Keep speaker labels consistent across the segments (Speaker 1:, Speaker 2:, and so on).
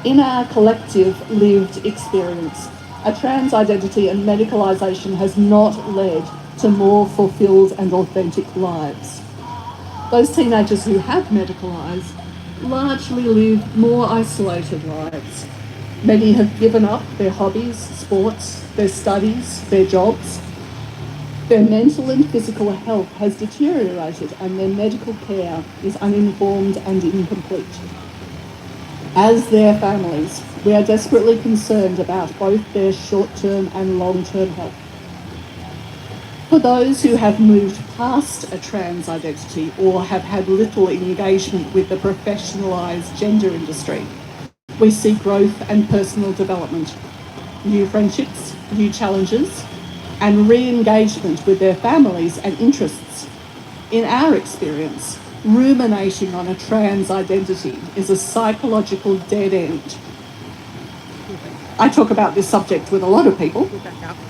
Speaker 1: In our collective lived experience, a trans identity and medicalisation has not led to more fulfilled and authentic lives. Those teenagers who have medicalised largely live more isolated lives. Many have given up their hobbies, sports, their studies, their jobs. Their mental and physical health has deteriorated and their medical care is uninformed and incomplete. As their families, we are desperately concerned about both their short-term and long-term health. For those who have moved past a trans identity or have had little engagement with the professionalised gender industry, we see growth and personal development, new friendships, new challenges, and re-engagement with their families and interests. In our experience, ruminating on a trans identity is a psychological dead end. I talk about this subject with a lot of people,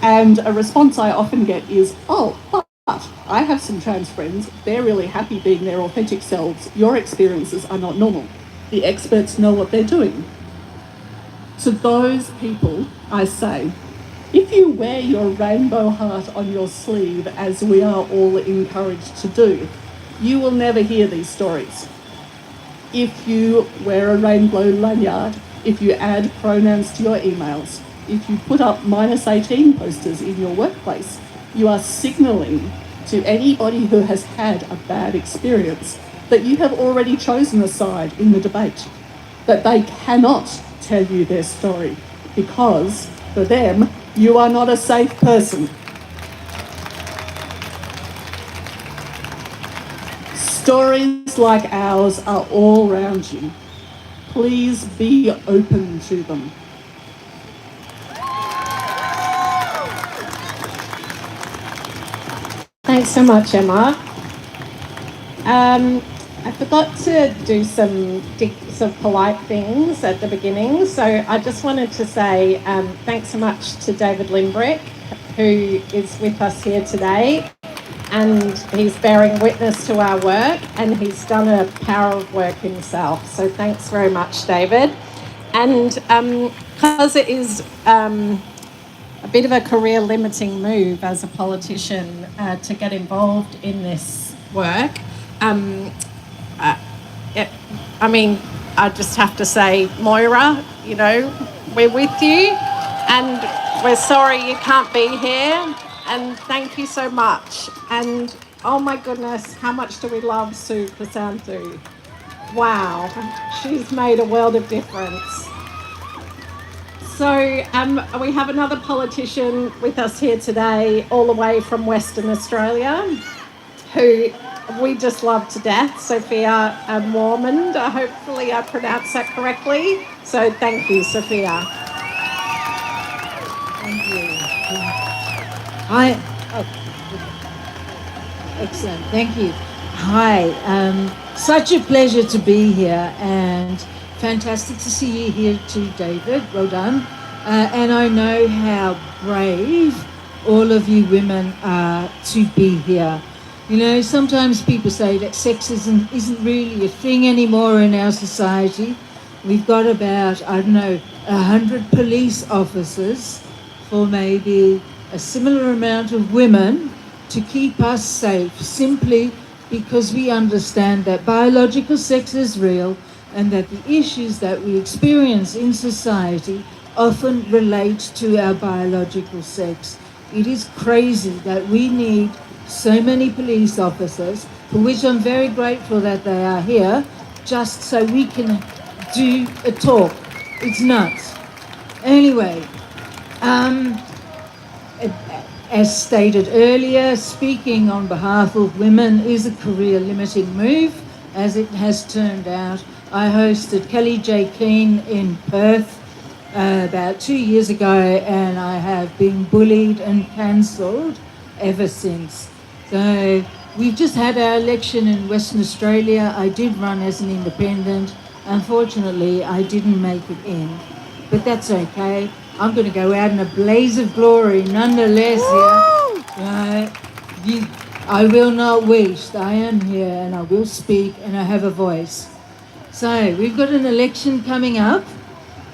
Speaker 1: and a response I often get is, oh, but I have some trans friends, they're really happy being their authentic selves, your experiences are not normal. The experts know what they're doing. To those people, I say, if you wear your rainbow heart on your sleeve, as we are all encouraged to do, you will never hear these stories. If you wear a rainbow lanyard, if you add pronouns to your emails, if you put up -18 posters in your workplace, you are signalling to anybody who has had a bad experience that you have already chosen a side in the debate, that they cannot tell you their story because, for them, you are not a safe person. Stories like ours are all around you. Please be open to them.
Speaker 2: Thanks so much, Emma. I forgot to do some polite things at the beginning, so I just wanted to say thanks so much to David Limbrick, who is with us here today, and he's bearing witness to our work, and he's done a power of work himself. So thanks very much, David. And because it is a bit of a career-limiting move as a politician to get involved in this work, I just have to say, Moira, you know, we're with you, and we're sorry you can't be here, and thank you so much. And oh my goodness, how much do we love Sue Chrysanthou? Wow, she's made a world of difference. So we have another politician with us here today, all the way from Western Australia, who we just love to death, Sophia Mormond. Hopefully I pronounced that correctly. So thank you, Sophia.
Speaker 3: Thank you. Hi. Oh, excellent. Thank you. Hi. Such a pleasure to be here, and fantastic to see you here too, David. Well done. And I know how brave all of you women are to be here. You know, sometimes people say that sexism isn't really a thing anymore in our society. We've got about, 100 police officers for maybe a similar amount of women to keep us safe, simply because we understand that biological sex is real and that the issues that we experience in society often relate to our biological sex. It is crazy that we need so many police officers, for which I'm very grateful that they are here, just so we can do a talk. It's nuts. Anyway, as stated earlier, speaking on behalf of women is a career-limiting move, as it has turned out. I hosted Kelly J. Keane in Perth about 2 years ago, and I have been bullied and cancelled ever since. So we've just had our election in Western Australia. I did run as an independent. Unfortunately, I didn't make it in, but that's okay. I'm going to go out in a blaze of glory nonetheless. I will not wish. I am here and I will speak and I have a voice. So we've got an election coming up,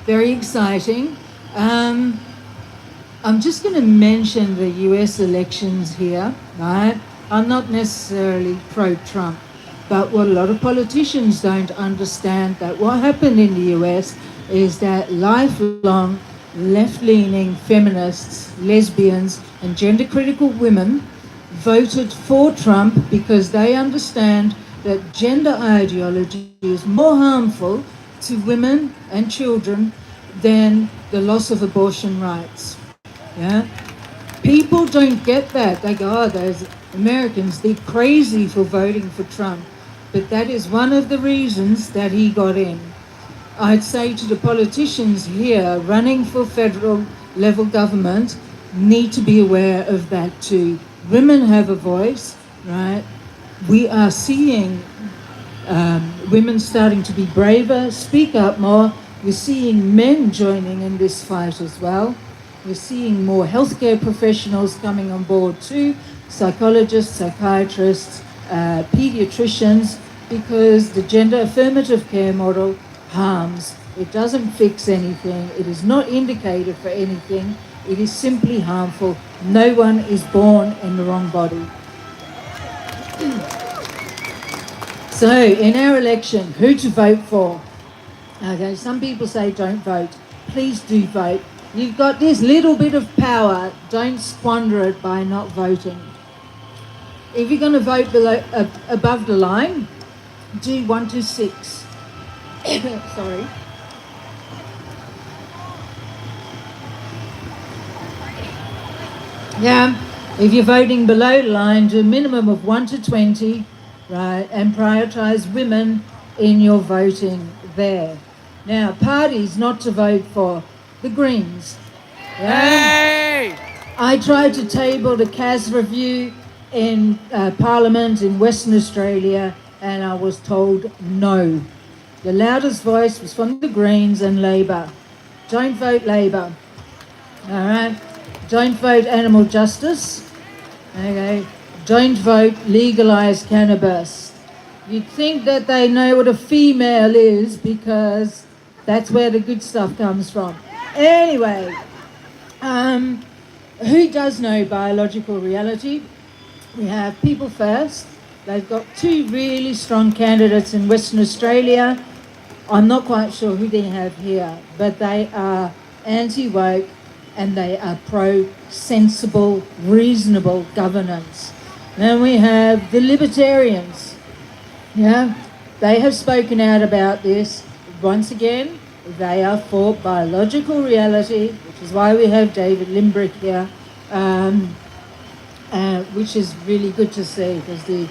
Speaker 3: very exciting. I'm just going to mention the US elections here, right? I'm not necessarily pro-Trump, but what a lot of politicians don't understand, that what happened in the US is that lifelong left-leaning feminists, lesbians, and gender-critical women voted for Trump because they understand that gender ideology is more harmful to women and children than the loss of abortion rights. Yeah, people don't get that. They go, oh, those Americans, they're crazy for voting for Trump. But that is one of the reasons that he got in. I'd say to the politicians here running for federal level government, need to be aware of that too. Women have a voice, right? We are seeing women starting to be braver, speak up more. We're seeing men joining in this fight as well. We're seeing more healthcare professionals coming on board too, psychologists, psychiatrists, pediatricians, because the gender affirmative care model harms. It doesn't fix anything. It is not indicated for anything. It is simply harmful. No one is born in the wrong body. So, in our election, who to vote for? Okay, some people say don't vote. Please do vote. You've got this little bit of power. Don't squander it by not voting. If you're going to vote above the line, do 1 to 6. Sorry. Yeah, if you're voting below the line, do a minimum of 1 to 20, right, and prioritise women in your voting there. Now, parties not to vote for: the Greens. Yeah?
Speaker 4: Hey!
Speaker 3: I tried to table the CAS review in Parliament in Western Australia, and I was told no. The loudest voice was from the Greens and Labor. Don't vote Labor. All right? Don't vote animal justice. Okay? Don't vote legalise cannabis. You'd think that they know what a female is because that's where the good stuff comes from. Anyway, who does know biological reality? We have People First. They've got 2 really strong candidates in Western Australia. I'm not quite sure who they have here, but they are anti-woke and they are pro-sensible, reasonable governance. Then we have the Libertarians. Yeah, they have spoken out about this. Once again, they are for biological reality, which is why we have David Limbrick here, which is really good to see, because the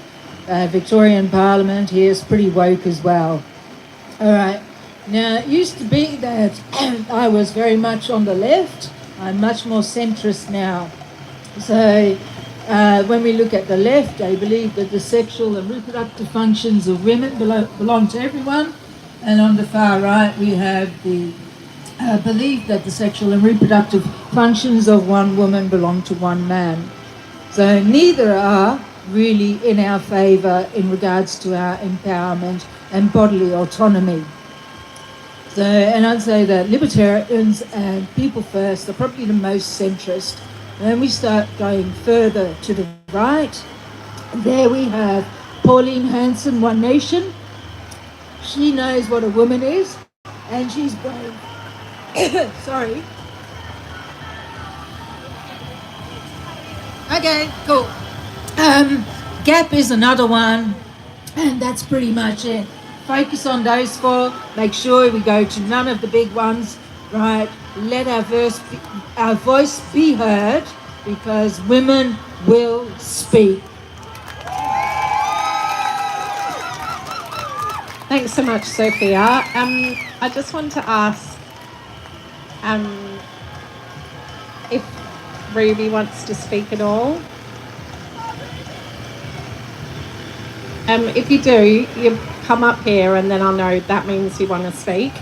Speaker 3: Victorian Parliament here is pretty woke as well. All right. Now, it used to be that I was very much on the left. I'm much more centrist now. So when we look at the left, they believe that the sexual and reproductive functions of women belong to everyone. And on the far right, we have the belief that the sexual and reproductive functions of one woman belong to one man. So neither are really in our favour in regards to our empowerment and bodily autonomy. So, and I'd say that Libertarians and People First are probably the most centrist. And then we start going further to the right. There we have Pauline Hanson, One Nation. She knows what a woman is, and she's brave. Sorry. Okay, cool. Gap is another one, and that's pretty much it. Focus on those 4. Make sure we go to none of the big ones, right? Let our voice be heard, because women will speak.
Speaker 2: Thanks so much, Sophia. I just want to ask if Ruby wants to speak at all. If you do, you come up here and then I'll know that means you want to speak.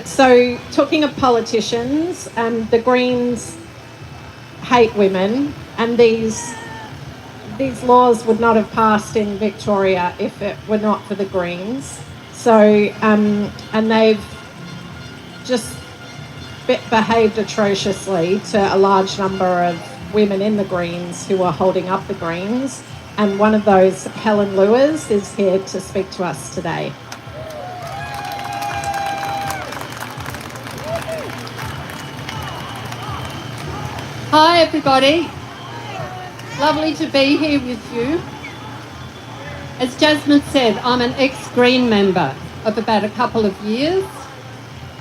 Speaker 2: So talking of politicians, the Greens hate women, and these laws would not have passed in Victoria if it were not for the Greens. So and they've just behaved atrociously to a large number of women in the Greens who were holding up the Greens. And one of those, Helen Lewis, is here to speak to us today.
Speaker 4: Hi everybody, lovely to be here with you. As Jasmine said, I'm an ex-Green member of about a couple of years,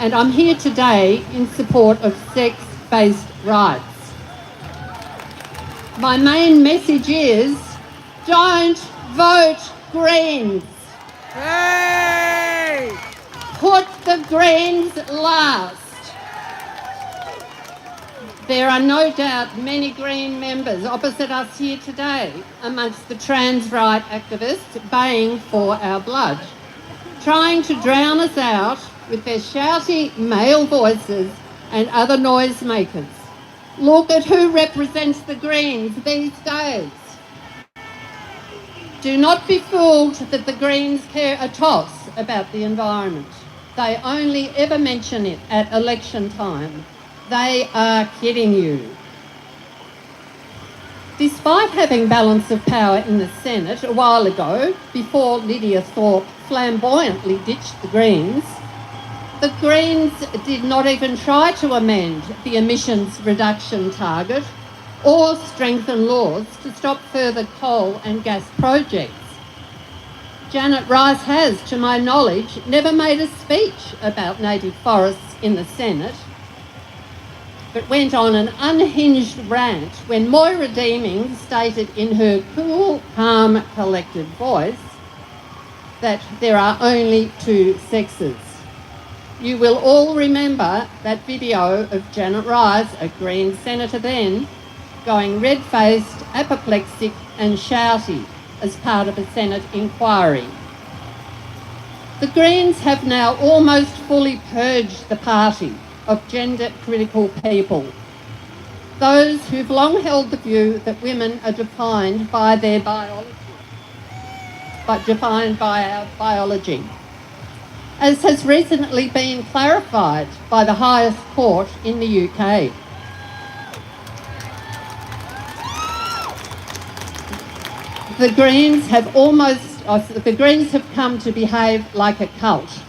Speaker 4: and I'm here today in support of sex-based rights. My main message is, don't vote Greens.
Speaker 5: Hey!
Speaker 4: Put the Greens last. There are no doubt many Green members opposite us here today amongst the trans right activists baying for our blood, trying to drown us out with their shouty male voices and other noisemakers. Look at who represents the Greens these days. Do not be fooled that the Greens care a toss about the environment. They only ever mention it at election time. They are kidding you. Despite having balance of power in the Senate a while ago, before Lydia Thorpe flamboyantly ditched the Greens did not even try to amend the emissions reduction target or strengthen laws to stop further coal and gas projects. Janet Rice has, to my knowledge, never made a speech about native forests in the Senate, but went on an unhinged rant when Moira Deeming stated in her cool, calm, collected voice that there are only two sexes. You will all remember that video of Janet Rice, a Green senator then, going red-faced, apoplectic and shouty as part of a Senate inquiry. The Greens have now almost fully purged the party of gender-critical people, those who've long held the view that women are defined by their biology, but defined by our biology, as has recently been clarified by the highest court in the UK. The Greens have come to behave like a cult.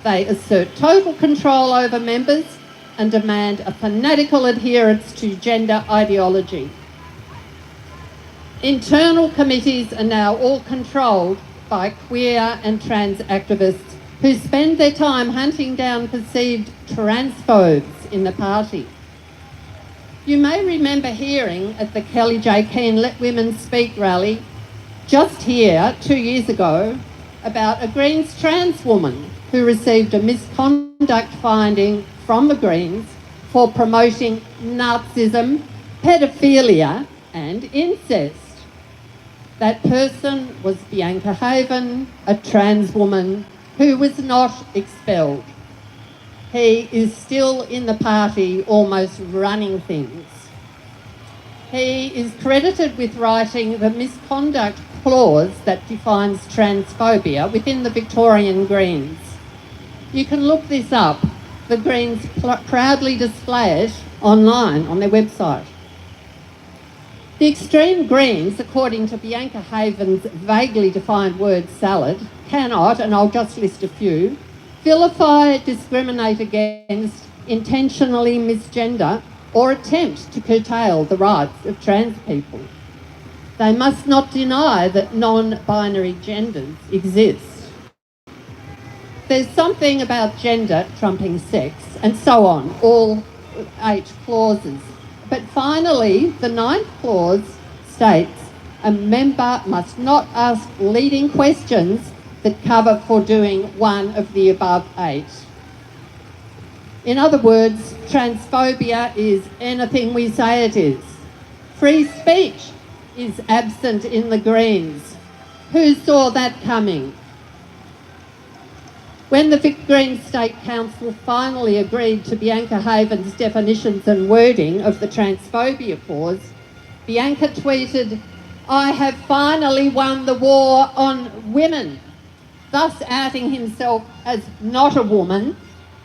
Speaker 4: They assert total control over members and demand a fanatical adherence to gender ideology. Internal committees are now all controlled by queer and trans activists who spend their time hunting down perceived transphobes in the party. You may remember hearing at the Kelly J. Keane Let Women Speak rally just here 2 years ago about a Greens trans woman who received a misconduct finding from the Greens for promoting Nazism, pedophilia and incest. That person was Bianca Haven, a trans woman who was not expelled. He is still in the party, almost running things. He is credited with writing the misconduct clause that defines transphobia within the Victorian Greens. You can look this up. The Greens proudly display it online on their website. The extreme Greens, according to Bianca Haven's vaguely defined word salad, cannot, and I'll just list a few, vilify, discriminate against, intentionally misgender, or attempt to curtail the rights of trans people. They must not deny that non-binary genders exist. There's something about gender trumping sex, and so on, all 8 clauses. But finally, the 9th clause states, a member must not ask leading questions that cover for doing one of the above 8. In other words, transphobia is anything we say it is. Free speech is absent in the Greens. Who saw that coming? When the Vic Green State Council finally agreed to Bianca Haven's definitions and wording of the transphobia clause, Bianca tweeted, "I have finally won the war on women," thus outing himself as not a woman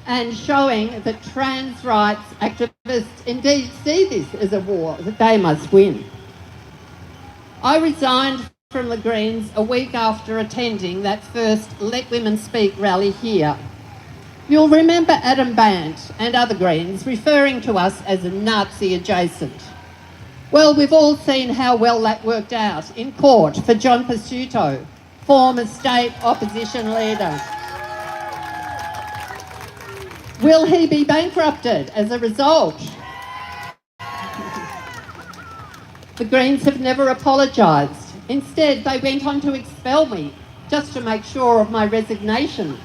Speaker 4: and showing that trans rights activists indeed see this as a war that they must win. I resigned from the Greens a week after attending that first Let Women Speak rally here. You'll remember Adam Bandt and other Greens referring to us as Nazi adjacent. Well, we've all seen how well that worked out in court for John Pesutto, former state opposition leader. Will he be bankrupted as a result? The Greens have never apologised. Instead, they went on to expel me just to make sure of my resignation.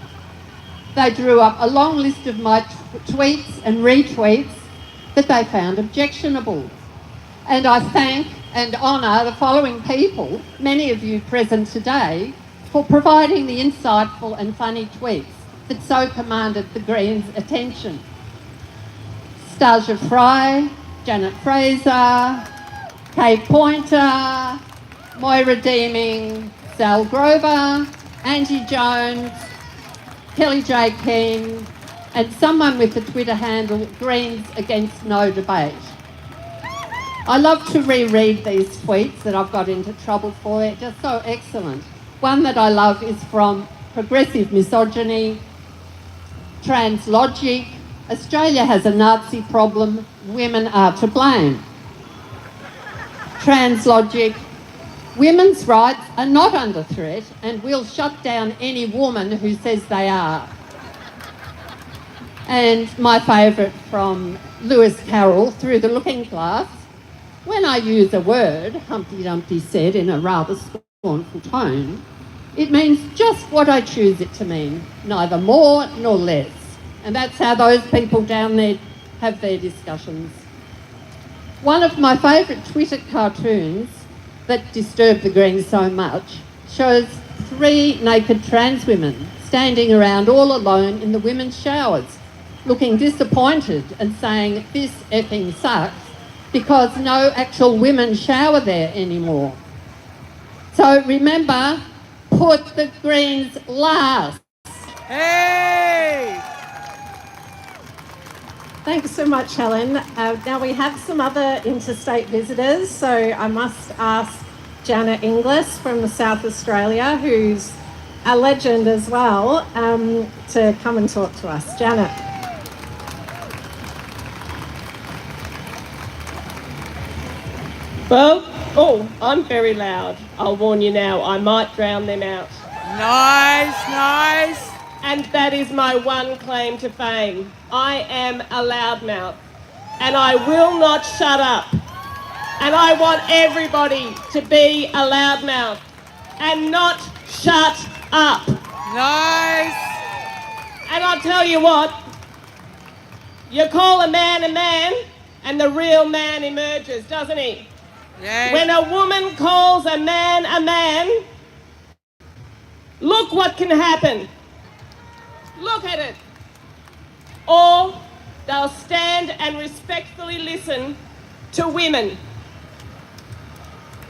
Speaker 4: They drew up a long list of my tweets and retweets that they found objectionable. And I thank and honour the following people, many of you present today, for providing the insightful and funny tweets that so commanded the Greens' attention. Stasia Fry, Janet Fraser, Kate Pointer, Moira Deeming, Sal Grover, Angie Jones, Kelly J. Keane, and someone with the Twitter handle Greens Against No Debate. I love to reread these tweets that I've got into trouble for. They're just so excellent. One that I love is from Progressive Misogyny, Trans Logic, Australia has a Nazi problem, women are to blame. Trans Logic, women's rights are not under threat and we'll shut down any woman who says they are. And my favourite from Lewis Carroll, Through the Looking Glass, when I use a word, Humpty Dumpty said in a rather scornful tone, it means just what I choose it to mean, neither more nor less. And that's how those people down there have their discussions. One of my favourite Twitter cartoons that disturb the Greens so much shows 3 naked trans women standing around all alone in the women's showers, looking disappointed and saying, "This effing sucks," because no actual women shower there anymore. So remember, put the Greens last.
Speaker 5: Hey!
Speaker 2: Thanks so much, Helen. Now we have some other interstate visitors, so I must ask Janet Inglis from South Australia, who's a legend as well, to come and talk to us. Janet.
Speaker 6: Well, I'm very loud. I'll warn you now, I might drown them out.
Speaker 5: Nice, nice.
Speaker 6: And that is my one claim to fame. I am a loudmouth, and I will not shut up. And I want everybody to be a loudmouth and not shut up.
Speaker 5: Nice.
Speaker 6: And I'll tell you what, you call a man, and the real man emerges, doesn't he?
Speaker 5: Yes.
Speaker 6: When a woman calls a man, look what can happen. Look at it. Or they'll stand and respectfully listen to women.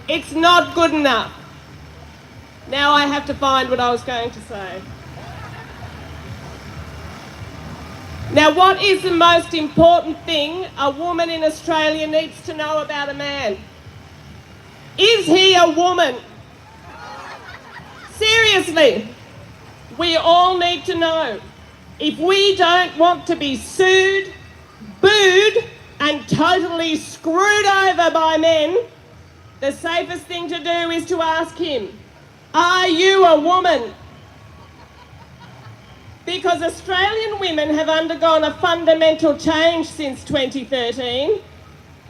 Speaker 6: It's not good enough. Now I have to find what I was going to say. Now, what is the most important thing a woman in Australia needs to know about a man? Is he a woman? Seriously, we all need to know. If we don't want to be sued, booed, and totally screwed over by men, the safest thing to do is to ask him, are you a woman? Because Australian women have undergone a fundamental change since 2013.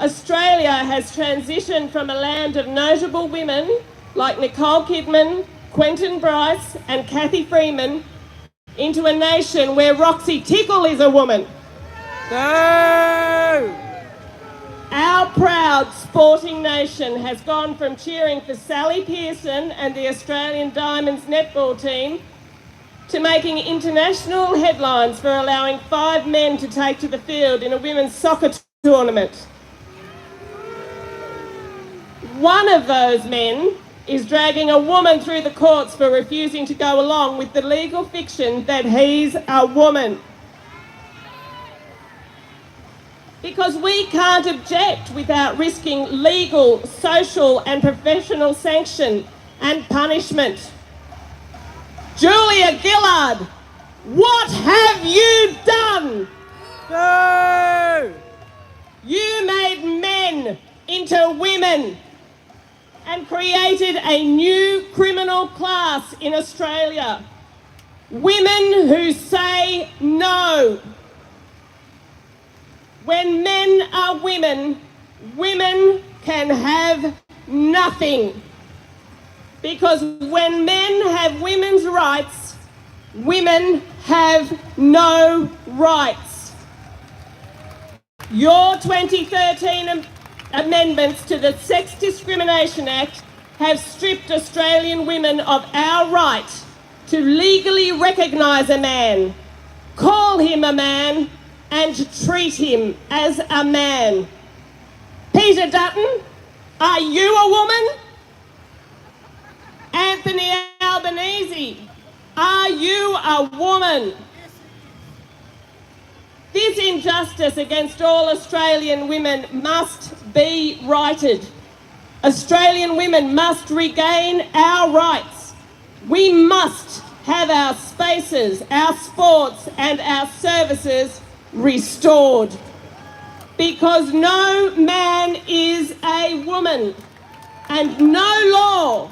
Speaker 6: Australia has transitioned from a land of notable women like Nicole Kidman, Quentin Bryce and Kathy Freeman into a nation where Roxy Tickle is a woman.
Speaker 5: Go!
Speaker 6: Our proud sporting nation has gone from cheering for Sally Pearson and the Australian Diamonds netball team to making international headlines for allowing 5 men to take to the field in a women's soccer tournament. One of those men is dragging a woman through the courts for refusing to go along with the legal fiction that he's a woman. because we can't object without risking legal, social and professional sanction and punishment. Julia Gillard, what have you done?
Speaker 5: No!
Speaker 6: You made men into women and created a new criminal class in Australia. Women who say no. When men are women, women can have nothing. Because when men have women's rights, women have no rights. Your 2013 amendments to the Sex Discrimination Act have stripped Australian women of our right to legally recognise a man, call him a man, and treat him as a man. Peter Dutton, are you a woman? Anthony Albanese, are you a woman? This injustice against all Australian women must be righted. Australian women must regain our rights. We must have our spaces, our sports and our services restored. Because no man is a woman, and no law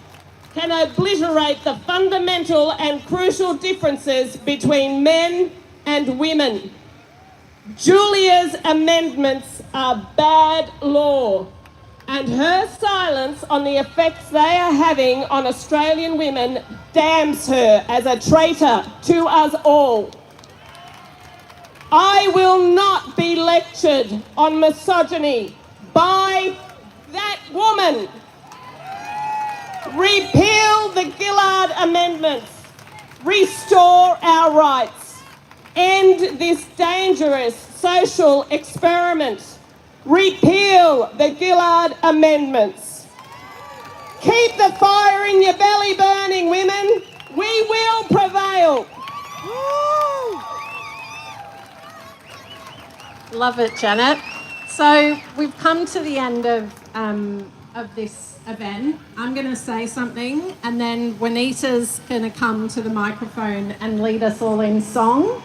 Speaker 6: can obliterate the fundamental and crucial differences between men and women. Julia's amendments are bad law, and her silence on the effects they are having on Australian women damns her as a traitor to us all. I will not be lectured on misogyny by that woman. Repeal the Gillard amendments. Restore our rights. End this dangerous social experiment. Repeal the Gillard amendments. Keep the fire in your belly burning, women. We will prevail.
Speaker 5: Woo!
Speaker 2: Love it, Janet. So we've come to the end of this event. I'm going to say something, and then Juanita's going to come to the microphone and lead us all in song.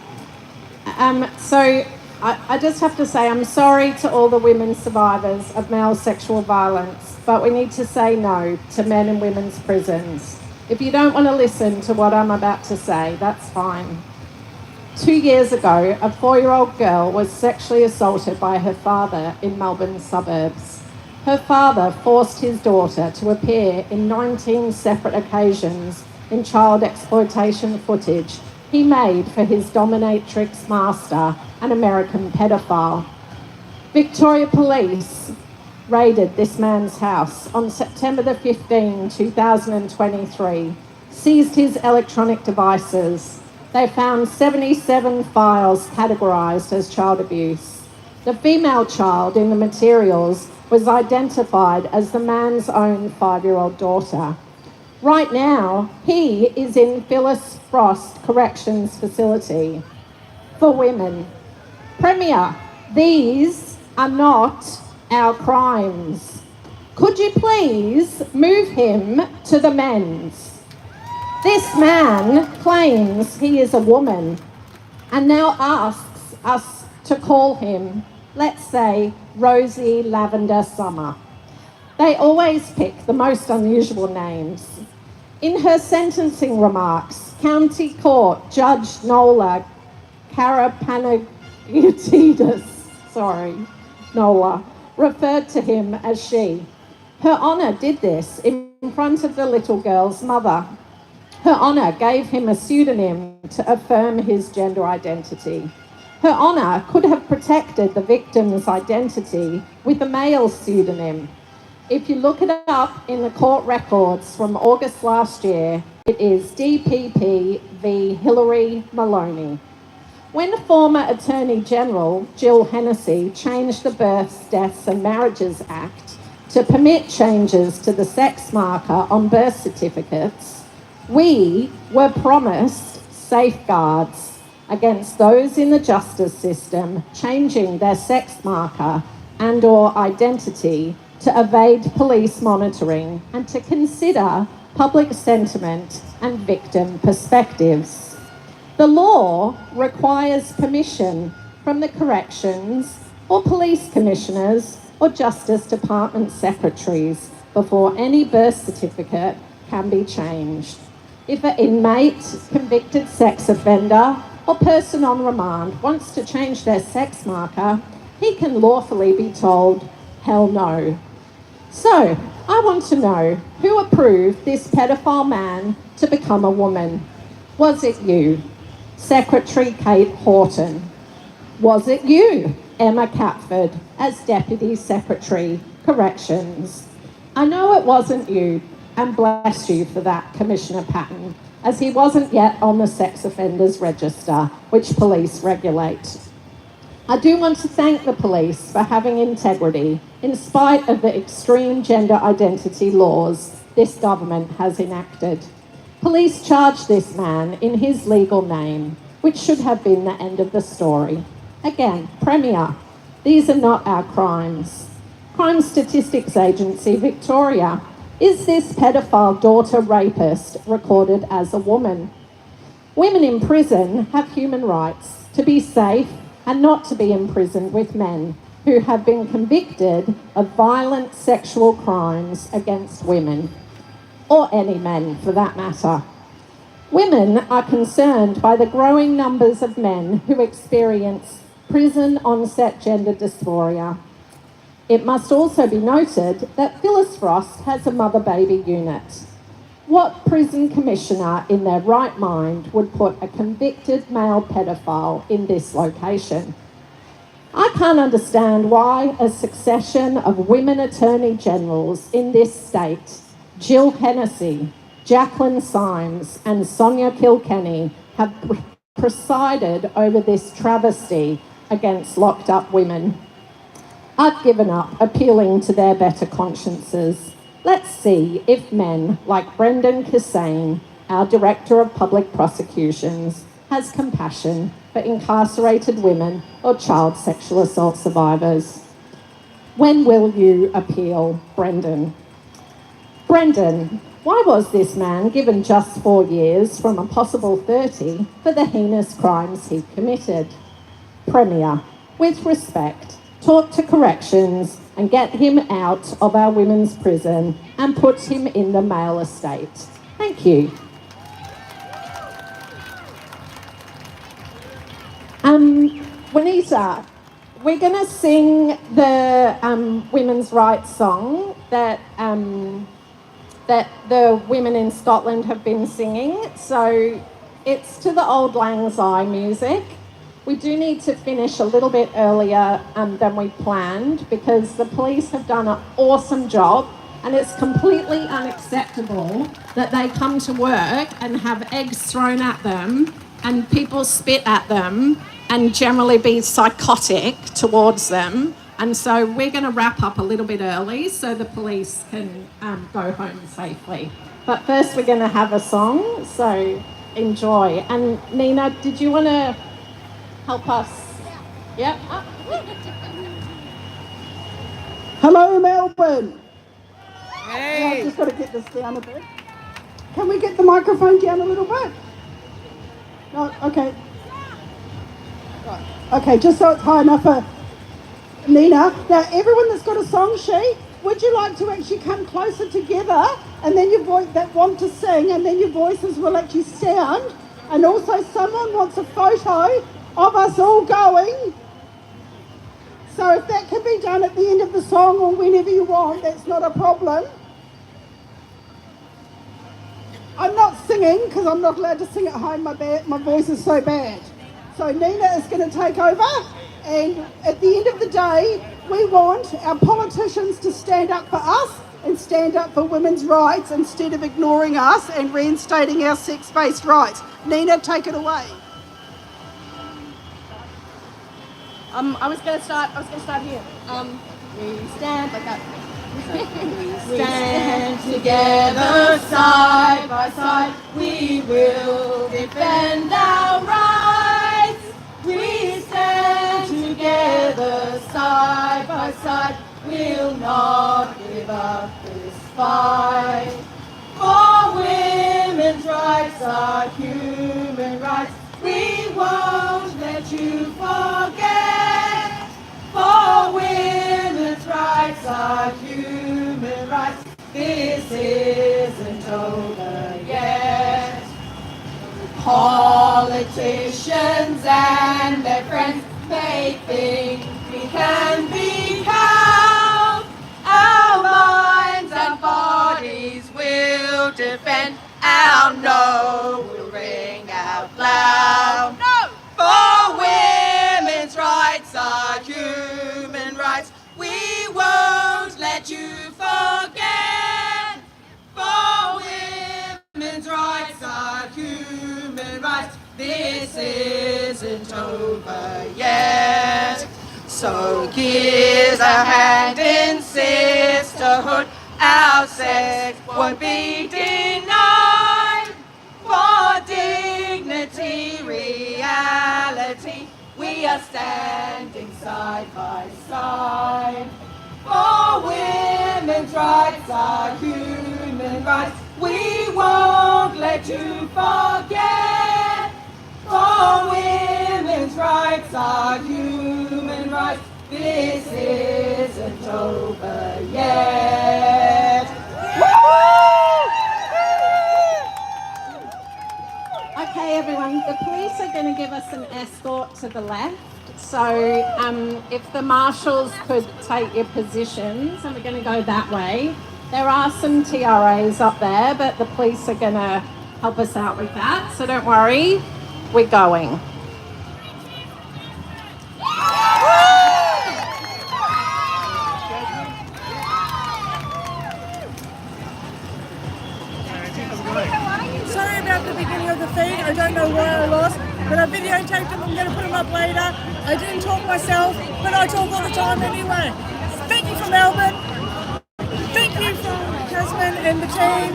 Speaker 2: So I just have to say I'm sorry to all the women survivors of male sexual violence, but we need to say no to men in women's prisons. If you don't want to listen to what I'm about to say, that's fine. 2 years ago, a 4-year-old girl was sexually assaulted by her father in Melbourne suburbs. Her father forced his daughter to appear in 19 separate occasions in child exploitation footage he made for his dominatrix master, an American pedophile. Victoria Police raided this man's house on September the 15, 2023, seized his electronic devices. They found 77 files categorised as child abuse. The female child in the materials was identified as the man's own 5-year-old daughter. Right now, he is in Phyllis Frost Corrections Facility for women. Premier, these are not our crimes. Could you please move him to the men's? This man claims he is a woman and now asks us to call him, let's say, Rosie Lavender Summer. They always pick the most unusual names. In her sentencing remarks, County Court Judge Nola Nola, referred to him as she. Her Honour did this in front of the little girl's mother. Her Honour gave him a pseudonym to affirm his gender identity. Her Honour could have protected the victim's identity with a male pseudonym. If you look it up in the court records from August last year, it is DPP v Hillary Maloney. When former Attorney General Jill Hennessy changed the Births, Deaths and Marriages Act to permit changes to the sex marker on birth certificates, we were promised safeguards. against those in the justice system changing their sex marker and/or identity to evade police monitoring and to consider public sentiment and victim perspectives. The law requires permission from the corrections or police commissioners or Justice Department secretaries before any birth certificate can be changed. If an inmate, convicted sex offender, or person on remand wants to change their sex marker, he can lawfully be told, hell no. So, I want to know who approved this pedophile man to become a woman. Was it you, Secretary Kate Horton? Was it you, Emma Catford, as Deputy Secretary, Corrections? I know it wasn't you, and bless you for that, Commissioner Patton, as he wasn't yet on the sex offenders register, which police regulate. I do want to thank the police for having integrity in spite of the extreme gender identity laws this government has enacted. Police charged this man in his legal name, which should have been the end of the story. Again, Premier, these are not our crimes. Crime Statistics Agency, Victoria, is this pedophile daughter rapist recorded as a woman? Women in prison have human rights to be safe and not to be imprisoned with men who have been convicted of violent sexual crimes against women, or any men for that matter. Women are concerned by the growing numbers of men who experience prison-onset gender dysphoria. It must also be noted that Phyllis Frost has a mother-baby unit. What prison commissioner in their right mind would put a convicted male pedophile in this location? I can't understand why a succession of women attorney generals in this state, Jill Hennessy, Jacqueline Symes and Sonia Kilkenny, have presided over this travesty against locked up women. I've given up appealing to their better consciences. Let's see if men like Brendan Kissane, our Director of Public Prosecutions, has compassion for incarcerated women or child sexual assault survivors. When will you appeal, Brendan? Brendan, why was this man given just 4 years from a possible 30 for the heinous crimes he committed? Premier, with respect, talk to corrections and get him out of our women's prison and put him in the male estate. Thank you. Juanita, we're going to sing the women's rights song that the women in Scotland have been singing. So it's to the Old Lang Syne music. We do need to finish a little bit earlier than we planned because the police have done an awesome job, and it's completely unacceptable that they come to work and have eggs thrown at them and people spit at them and generally be psychotic towards them. And so we're going to wrap up a little bit early so the police can go home safely. But first we're going to have a song, so enjoy. And Nina, did you want to help us? Yeah.
Speaker 7: Hello, Melbourne.
Speaker 5: Hey.
Speaker 7: I've just got to get this down a bit. Can we get the microphone down a little bit? No, okay. Right. Okay, just so it's high enough for Nina. Now, everyone that's got a song sheet, would you like to actually come closer together, and then your voice that want to sing, and then your voices will actually sound. And also, someone wants a photo of us all going. So if that can be done at the end of the song or whenever you want, that's not a problem. I'm not singing because I'm not allowed to sing at home. My voice is so bad. So Nina is going to take over, and at the end of the day, we want our politicians to stand up for us and stand up for women's rights instead of ignoring us and reinstating our sex-based rights. Nina, take it away.
Speaker 8: I was gonna start here. We stand like that. We stand together side by side. We will defend our rights.
Speaker 9: not give up this fight. For women's rights are human rights. We won't let you forget. For women's rights are human rights. This isn't over yet. Politicians and their friends may think we can be cowed. Our minds and bodies will defend. Our no will ring out loud. No! For women's rights are human rights. We won't let you forget. For women's rights are human rights. This isn't over yet. So here's a hand in sisterhood. Our sex won't be denied. For dignity, reality, we are standing side by side. For women's rights are human rights. We won't let you forget. For women's rights are human rights. This isn't over yet.
Speaker 2: Okay, everyone, the police are going to give us an escort to the left. So if the marshals could take your positions, and we're going to go that way. There are some TRAs up there, but the police are going to help us out with that. So don't worry, we're going.
Speaker 10: Sorry about the beginning of the feed. I don't know why I lost, but I videotaped them. I'm going to put them up later. I didn't talk myself, but I talk all the time anyway. Thank you for Melbourne. Thank you for Jasmine and the team.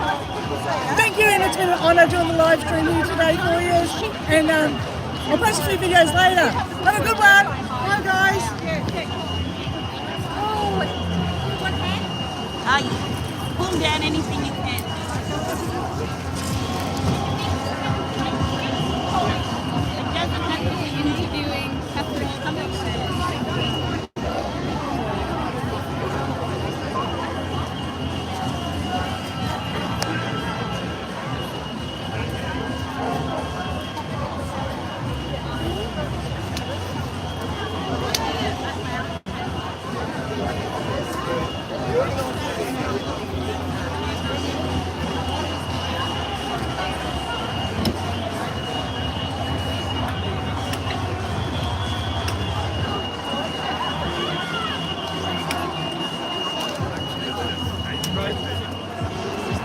Speaker 10: Thank you, and it's been an honour doing the live stream here today for you. And I'll post a few videos later. Have a good one. Bye, guys.
Speaker 11: Pull down anything you can. It doesn't have to be interviewing. Have to come up there.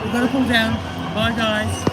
Speaker 10: We've got to pull down. Bye, guys.